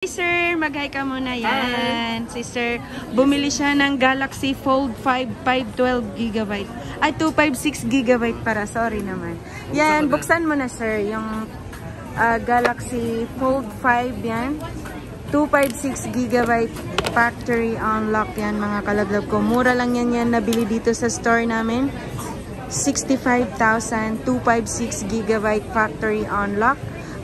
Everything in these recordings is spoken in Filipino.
Sir, mag-hi ka muna yan. Si Sir, bumili siya ng Galaxy Fold 5 512GB. Ay, 256GB para. Sorry naman. Yan, buksan mo na Sir. Yung Galaxy Fold 5 yan. 256GB factory unlock yan mga kalablab ko. Mura lang yan nabili dito sa store namin. 65,000, 256GB factory unlock.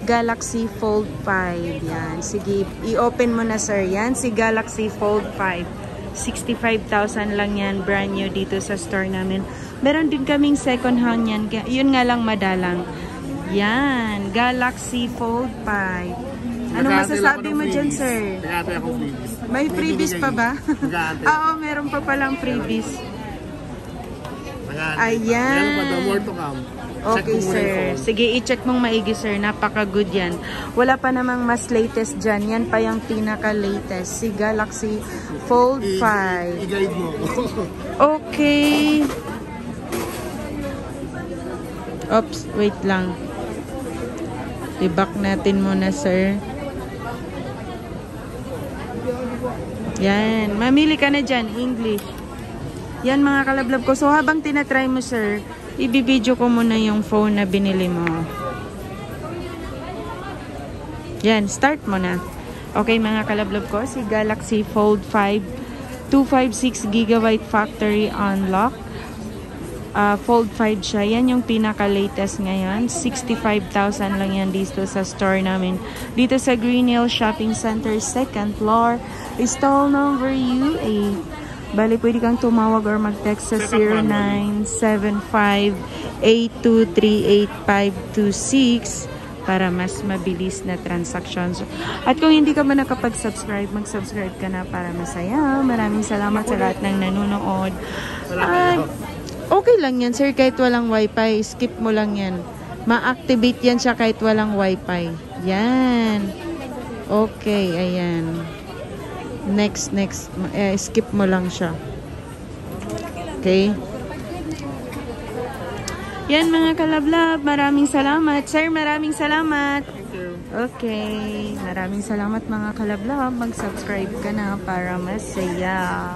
Galaxy Fold 5. Yan. Sige, i-open mo na sir. Yan, si Galaxy Fold 5. 65,000 lang yan. Brand new dito sa store namin. Meron din kaming second hand yan. Yun nga lang madalang. Yan. Galaxy Fold 5. Ano masasabi mo dyan, sir? May freebies pa ba? Oo, meron pa palang freebies. Ayan. More to come. Okay, sir. Sige, i-check mong maigi, sir. Napaka-good yan. Wala pa namang mas latest dyan. Yan pa yung pinaka-latest. Si Galaxy Fold 5. I-guide mo. Okay. Oops, wait lang. I-back natin muna, sir. Yan. Mamili ka na dyan. English. Yan, mga kalablab ko. So, habang tinatry mo, sir, ibibidyo ko muna yung phone na binili mo. Yan, start mo na. Okay, mga kalablab ko, si Galaxy Fold 5, 256GB factory unlock. Fold 5 siya. Yan yung pinaka-latest ngayon. 65,000 lang yan dito sa store namin. Dito sa Green Hill Shopping Center, 2nd floor. Stall number UA. Bali, pwede kang tumawag or mag-text sa 0975-8238526 para mas mabilis na transactions. At kung hindi ka ba nakapag-subscribe, mag-subscribe ka na para masaya. Maraming salamat sa lahat ng nanonood. Okay lang yan, sir, kahit walang wifi. Skip mo lang yan. Ma-activate yan siya kahit walang wifi. Yan. Okay, ayan. Next. Skip mo lang siya. Okay. Yan mga kalablab. Maraming salamat. Sir, maraming salamat. Okay. Maraming salamat mga kalablab. Mag-subscribe ka na para masaya.